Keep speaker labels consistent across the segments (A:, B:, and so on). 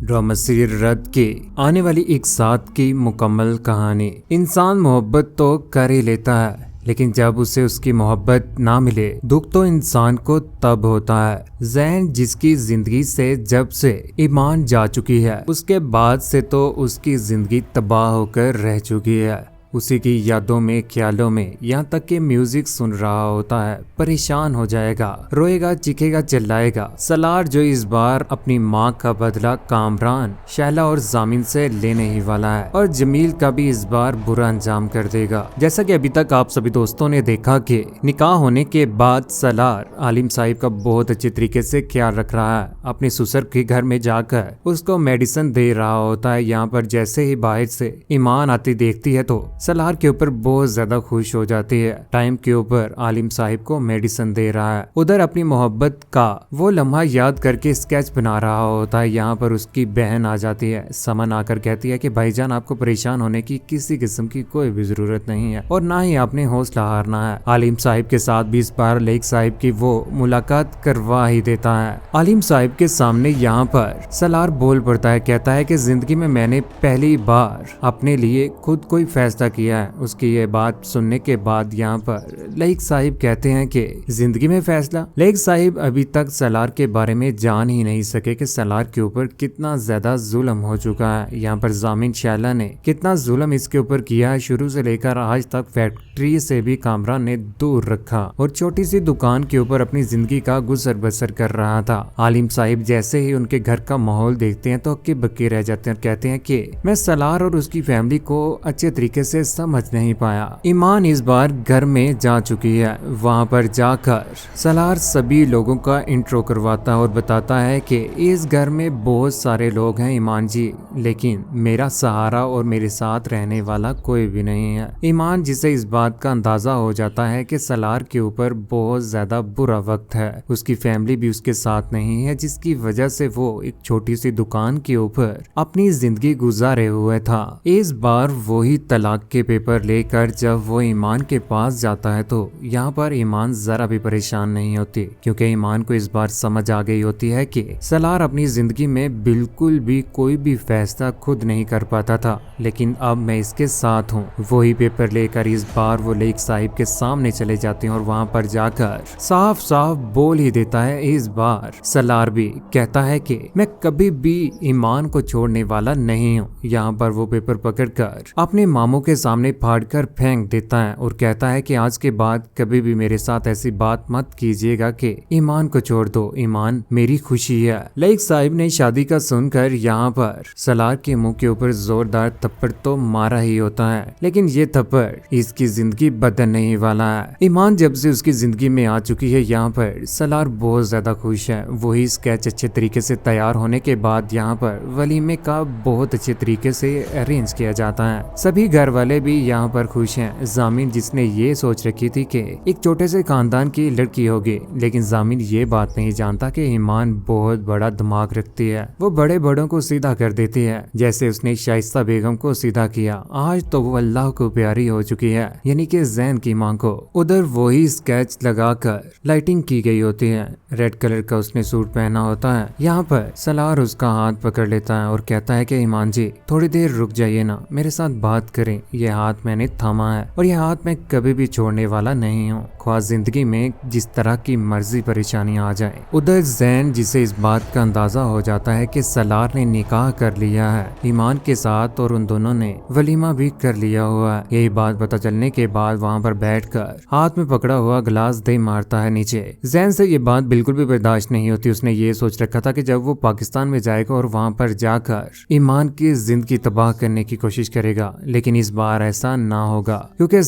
A: Drama serial रद्द की आने वाली एक साथ की मुकम्मल कहानी। इंसान मोहब्बत तो कर ही लेता है, लेकिन जब उसे उसकी मोहब्बत ना मिले दुख तो इंसान को तब होता है। जैन जिसकी जिंदगी से जब से ईमान जा चुकी है उसके बाद से तो उसकी जिंदगी तबाह होकर रह चुकी है। उसी की यादों में, ख्यालों में, यहाँ तक कि म्यूजिक सुन रहा होता है, परेशान हो जाएगा, रोएगा, चीखेगा, चिल्लाएगा। सलार जो इस बार अपनी माँ का बदला कामरान, शैला और जामिन से लेने ही वाला है और जमील का भी इस बार बुरा अंजाम कर देगा। जैसा कि अभी तक आप सभी दोस्तों ने देखा कि निकाह होने के बाद सलार आलिम साहिब का बहुत अच्छे तरीके से ख्याल रख रहा है। अपने ससुर के घर में जाकर उसको मेडिसिन दे रहा होता है। यहाँ पर जैसे ही बाहर से ईमान आती देखती है तो सलार के ऊपर बहुत ज्यादा खुश हो जाती है। टाइम के ऊपर आलिम साहिब को मेडिसिन दे रहा है, उधर अपनी मोहब्बत का वो लम्हा याद करके स्केच बना रहा होता है। यहाँ पर उसकी बहन आ जाती है, समन आकर कहती है कि भाईजान आपको परेशान होने की किसी किस्म की कोई भी जरूरत नहीं है और ना ही आपने हौसला हारना है। आलिम साहिब के साथ भी इस बार लेक साहिब की वो मुलाकात करवा ही देता है। आलिम साहिब के सामने यहाँ पर सलार बोल पड़ता है, कहता है कि जिंदगी में मैंने पहली बार अपने लिए खुद कोई फैसला किया है। उसकी ये बात सुनने के बाद यहाँ पर लेक साहिब कहते हैं कि जिंदगी में फैसला। लेक साहिब अभी तक सलार के बारे में जान ही नहीं सके कि सलार के ऊपर कितना ज्यादा जुल्म हो चुका है। यहाँ पर जामिन शैला ने कितना जुल्म इसके ऊपर किया है। शुरू से लेकर आज तक फैक्ट्री से भी कामरान ने दूर रखा और छोटी सी दुकान के ऊपर अपनी जिंदगी का गुजर बसर कर रहा था। आलिम साहिब जैसे ही उनके घर का माहौल देखते हैं तो हक्के बक्के रह जाते हैं और कहते हैं कि मैं सलार और उसकी फैमिली को अच्छे तरीके से समझ नहीं पाया। ईमान इस बार घर में जा चुकी है। वहां पर जाकर सलार सभी लोगों का इंट्रो करवाता है और बताता है कि इस घर में बहुत सारे लोग हैं ईमान जी, लेकिन मेरा सहारा और मेरे साथ रहने वाला कोई भी नहीं है। ईमान जिसे इस बात का अंदाजा हो जाता है कि सलार के ऊपर बहुत ज्यादा बुरा वक्त है, उसकी फैमिली भी उसके साथ नहीं है, जिसकी वजह से वो एक छोटी सी दुकान के ऊपर अपनी जिंदगी गुजारे हुए था। इस बार वही तलाक के पेपर लेकर जब वो ईमान के पास जाता है तो यहाँ पर ईमान जरा भी परेशान नहीं होती, क्योंकि ईमान को इस बार समझ आ गई होती है कि सलार अपनी जिंदगी में बिल्कुल भी कोई भी फैसला खुद नहीं कर पाता था, लेकिन अब मैं इसके साथ हूँ। वही पेपर लेकर इस बार वो लेक साहिब के सामने चले जाते हैं और वहाँ पर जाकर साफ साफ बोल ही देता है। इस बार सलार भी कहता है कि मैं कभी भी ईमान को छोड़ने वाला नहीं हूँ। यहाँ पर वो पेपर पकड़कर अपने मामू के सामने फाड़कर फेंक देता है और कहता है कि आज के बाद कभी भी मेरे साथ ऐसी बात मत कीजिएगा कि ईमान को छोड़ दो, ईमान मेरी खुशी है। लेक साहिब ने शादी का सुनकर यहाँ पर सलार के मुंह के ऊपर जोरदार थप्पड़ तो मारा ही होता है, लेकिन ये थप्पड़ इसकी जिंदगी बदलने नहीं वाला है। ईमान जब से उसकी जिंदगी में आ चुकी है, यहाँ पर सलार बहुत ज्यादा खुश है। वही स्केच अच्छे तरीके से तैयार होने के बाद यहाँ पर वलीमे का बहुत अच्छे तरीके से अरेंज किया जाता है। सभी घर वाले भी यहाँ पर खुश हैं। जामिन जिसने ये सोच रखी थी कि एक छोटे से खानदान की लड़की होगी, लेकिन जामिन ये बात नहीं जानता कि ईमान बहुत बड़ा दिमाग रखती है। वो बड़े बड़ों को सीधा कर देती है, जैसे उसने शाइस्ता बेगम को सीधा किया। आज तो वो अल्लाह को प्यारी हो चुकी है, यानी कि जैन की मां को। उधर वही स्केच लगाकर लाइटिंग की गई होती है। रेड कलर का उसने सूट पहना होता है। यहाँ पर सलार उसका हाथ पकड़ लेता है और कहता है कि ईमान जी थोड़ी देर रुक जाइए ना, मेरे साथ बात करें। ये हाथ मैंने थामा है और यह हाथ मैं कभी भी छोड़ने वाला नहीं हूँ, ख्वाह जिंदगी में जिस तरह की मर्जी परेशानी आ जाए। उधर जैन जिसे इस बात का अंदाजा हो जाता है कि सलार ने निकाह कर लिया है ईमान के साथ और उन दोनों ने वलीमा भी कर लिया हुआ है। यही बात पता चलने के बाद वहाँ पर बैठकर हाथ में पकड़ा हुआ गिलास दे मारता है नीचे। जैन से ये बात बिल्कुल भी बर्दाश्त नहीं होती। उसने ये सोच रखा था कि जब वो पाकिस्तान में जाएगा और वहाँ पर जाकर ईमान की जिंदगी तबाह करने की कोशिश करेगा, लेकिन इस बार ऐसा ना होगा, क्योंकि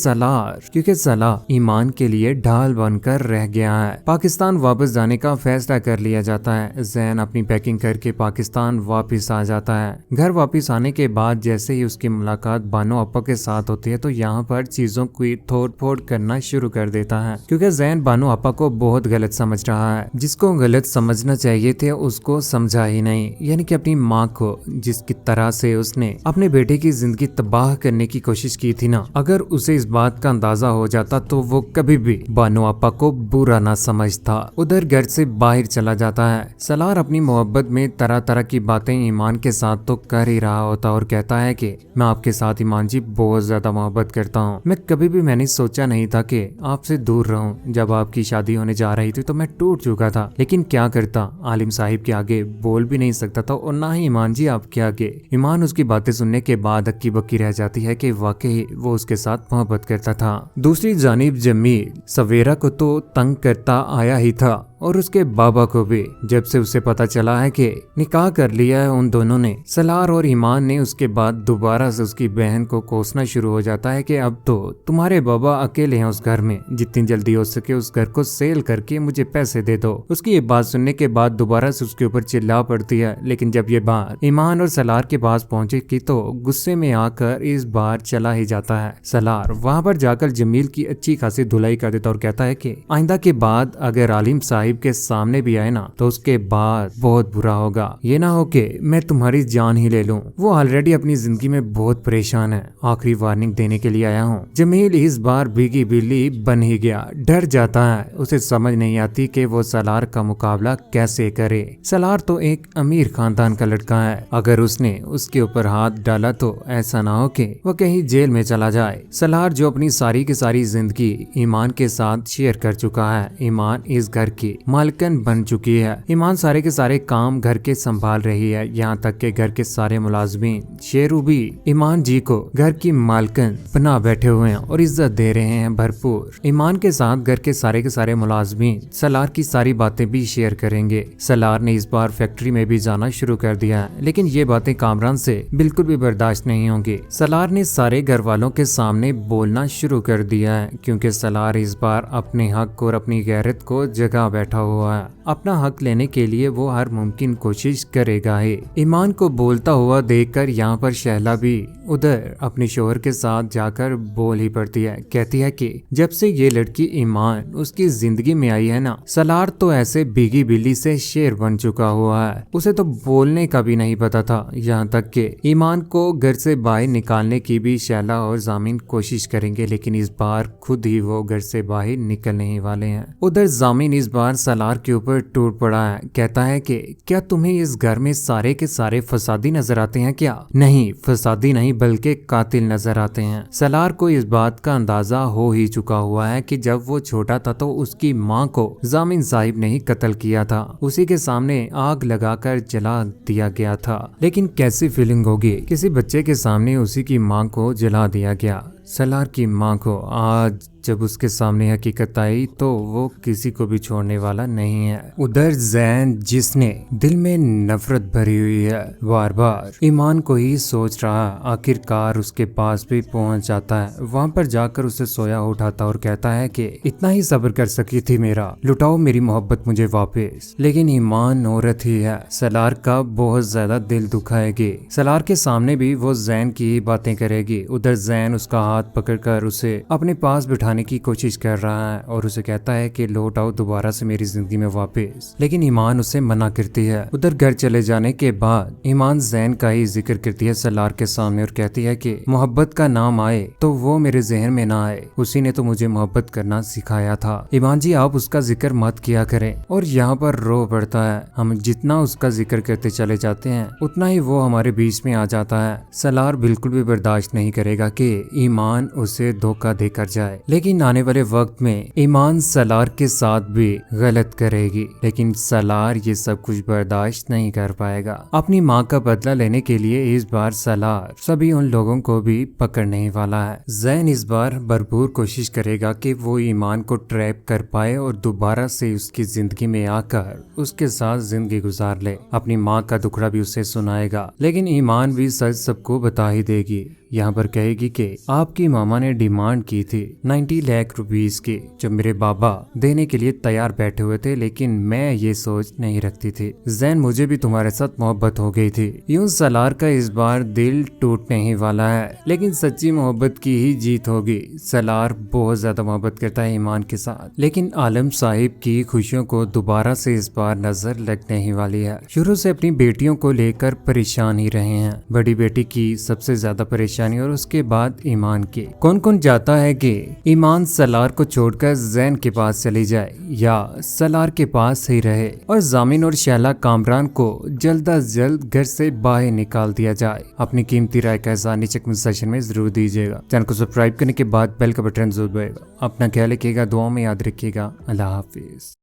A: सलार ईमान के लिए ढाल बनकर रह गया है। पाकिस्तान वापस जाने का फैसला कर लिया जाता है। जैन अपनी पैकिंग करके पाकिस्तान वापस आ जाता है। घर वापस आने के बाद जैसे ही उसकी मुलाकात बानो अपा के साथ होती है तो यहाँ पर चीजों की तोड़ फोड़ करना शुरू कर देता है, क्योंकि जैन बानो अपा को बहुत गलत समझ रहा है। जिसको गलत समझना चाहिए थे उसको समझा ही नहीं, यानी कि अपनी माँ को, जिसकी तरह से उसने अपने बेटे की जिंदगी तबाह करने की कोशिश की थी ना, अगर उसे इस बात का अंदाजा हो जाता तो वो कभी भी बानो आपा को बुरा ना समझता। उधर घर से बाहर चला जाता है। सलार अपनी मोहब्बत में तरह तरह की बातें ईमान के साथ तो कर ही रहा होता और कहता है कि मैं आपके साथ ईमान जी बहुत ज्यादा मोहब्बत करता हूँ। मैं कभी भी मैंने सोचा नहीं था कि आपसे दूर रहूं। जब आपकी शादी होने जा रही थी तो मैं टूट चुका था, लेकिन क्या करता, आलिम साहिब के आगे बोल भी नहीं सकता था और ना ही ईमान जी आपके आगे। ईमान उसकी बातें सुनने के बाद हक्की बक्की रह जाती है कि वाकई वो उसके साथ मोहब्बत करता था। दूसरी जानिब जमील सवेरा को तो तंग करता आया ही था और उसके बाबा को भी। जब से उसे पता चला है कि निकाह कर लिया है उन दोनों ने, सलार और ईमान ने, उसके बाद दोबारा से उसकी बहन को कोसना शुरू हो जाता है कि अब तो तुम्हारे बाबा अकेले हैं उस घर में, जितनी जल्दी हो सके उस घर को सेल करके मुझे पैसे दे दो। उसकी ये बात सुनने के बाद दोबारा से उसके ऊपर चिल्ला पड़ती है, लेकिन जब ये बात ईमान और सलार के पास पहुंचेगी तो गुस्से में आकर इस बार चला ही जाता है। सलार वहां पर जाकर जमील की अच्छी खासी धुलाई कर देता और कहता है कि आइंदा के बाद अगर आलिम साहिब के सामने भी आए ना तो उसके बाद बहुत बुरा होगा। ये ना हो कि मैं तुम्हारी जान ही ले लूं। वो ऑलरेडी अपनी जिंदगी में बहुत परेशान है। आखिरी वार्निंग देने के लिए आया हूँ। जमील इस बार भीगी बिल्ली बन ही गया, डर जाता है। उसे समझ नहीं आती कि वो सलार का मुकाबला कैसे करे। सलार तो एक अमीर खानदान का लड़का है, अगर उसने उसके ऊपर हाथ डाला तो ऐसा ना हो कि वो कहीं जेल में चला जाए। सलार जो अपनी सारी की सारी जिंदगी ईमान के साथ शेयर कर चुका है, ईमान इस घर की मालकन बन चुकी है। ईमान सारे के सारे काम घर के संभाल रही है, यहाँ तक के घर के सारे मुलाजमीन शेरू भी ईमान जी को घर की मालकन बना बैठे हुए हैं और इज्जत दे रहे हैं भरपूर। ईमान के साथ घर के सारे मुलाजमीन सलार की सारी बातें भी शेयर करेंगे। सलार ने इस बार फैक्ट्री में भी जाना शुरू कर दिया है, लेकिन ये बातें कामरान से बिल्कुल भी बर्दाश्त नहीं होंगी। सलार ने सारे घर वालों के सामने बोलना शुरू कर दिया है, क्योंकि सलार इस बार अपने हक और अपनी गैरत को जगा बैठा हुआ है। अपना हक लेने के लिए वो हर मुमकिन कोशिश करेगा ही। ईमान को बोलता हुआ देखकर यहाँ पर शहला भी उधर अपने शोहर के साथ जाकर बोल ही पड़ती है। कहती है कि जब से ये लड़की ईमान उसकी जिंदगी में आई है ना, सलार तो ऐसे भीगी बिल्ली से शेर बन चुका हुआ है। उसे तो बोलने का भी नहीं पता था। यहाँ तक कि ईमान को घर से बाहर निकालने की भी शहला और जामिन कोशिश करेंगे, लेकिन इस बार खुद ही वो घर से बाहर निकलने ही वाले हैं। उधर जामिन इस बार सलार के ऊपर टूट पड़ा है। कहता है कि क्या तुम्हें इस घर में सारे के सारे फसादी नजर आते हैं क्या? नहीं, फसादी नहीं बल्कि कातिल नजर आते हैं। सलार को इस बात का अंदाजा हो ही चुका हुआ है कि जब वो छोटा था तो उसकी माँ को जामिन साहिब ने ही कत्ल किया था। उसी के सामने आग लगाकर जला दिया गया था। लेकिन कैसी फीलिंग होगी किसी बच्चे के सामने उसी की माँ को जला दिया गया। सलार की माँ को आज जब उसके सामने हकीकत आई तो वो किसी को भी छोड़ने वाला नहीं है। उधर जैन जिसने दिल में नफरत भरी हुई है, बार बार ईमान को ही सोच रहा, आखिरकार उसके पास भी पहुंच जाता है। वहां पर जाकर उसे सोया उठाता और कहता है कि इतना ही सब्र कर सकी थी मेरा, लुटाओ मेरी मोहब्बत मुझे वापस। लेकिन ईमान औरत ही है, सलार का बहुत ज्यादा दिल दुखाएगी। सलार के सामने भी वो जैन की ही बातें करेगी। उधर जैन उसका हाथ पकड़कर उसे अपने पास बिठाने की कोशिश कर रहा है और उसे कहता है कि लौट आओ दोबारा से मेरी जिंदगी में वापस, लेकिन ईमान उसे मना करती है। उधर घर चले जाने के बाद ईमान जैन का ही जिक्र करती है सलार के सामने और कहती है कि मोहब्बत का नाम आए तो वो मेरे जहन में ना आए, उसी ने तो मुझे मोहब्बत करना सिखाया था। ईमान जी आप उसका जिक्र मत किया करें। और यहाँ पर रो पड़ता है। हम जितना उसका जिक्र करते चले जाते हैं उतना ही वो हमारे बीच में आ जाता है। सलार बिल्कुल भी बर्दाश्त नहीं करेगा कि ईमान उसे धोखा देकर जाए, लेकिन आने वाले वक्त में ईमान सलार के साथ भी गलत करेगी। लेकिन सलार ये सब कुछ बर्दाश्त नहीं कर पाएगा। अपनी माँ का बदला लेने के लिए इस बार सलार सभी उन लोगों को भी पकड़ने वाला है। जैन इस बार भरपूर कोशिश करेगा कि वो ईमान को ट्रैप कर पाए और दोबारा से उसकी जिंदगी में आकर उसके साथ जिंदगी गुजार ले। अपनी माँ का दुखड़ा भी उसे सुनाएगा, लेकिन ईमान भी सच सबको बता ही देगी। यहाँ पर कहेगी कि आपकी मामा ने डिमांड की थी 90 लाख रुपीस की, जो मेरे बाबा देने के लिए तैयार बैठे हुए थे, लेकिन मैं ये सोच नहीं रखती थी। जैन मुझे भी तुम्हारे साथ मोहब्बत हो गई थी। यूं सलार का इस बार दिल टूटने ही वाला है, लेकिन सच्ची मोहब्बत की ही जीत होगी। सलार बहुत ज्यादा मोहब्बत करता है ईमान के साथ, लेकिन आलम साहिब की खुशियों को दोबारा से इस बार नजर लगने ही वाली है। शुरू से अपनी बेटियों को लेकर परेशान ही रहे हैं। बड़ी बेटी की सबसे ज्यादा परेशान परेशानी और उसके बाद ईमान की। कौन कौन चाहता है कि ईमान सलार को छोड़कर जैन के पास चली जाए या सलार के पास ही रहे और जामिन और शैला कामरान को जल्द अज जल्द घर से बाहर निकाल दिया जाए? अपनी कीमती राय का इज़हार नीचे कमेंट सेक्शन में जरूर दीजिएगा। चैनल को सब्सक्राइब करने के बाद बेल का बटन जरूर दबाइएगा। अपना ख्याल रखिएगा, दुआ में याद रखिएगा। अल्लाह हाफिज।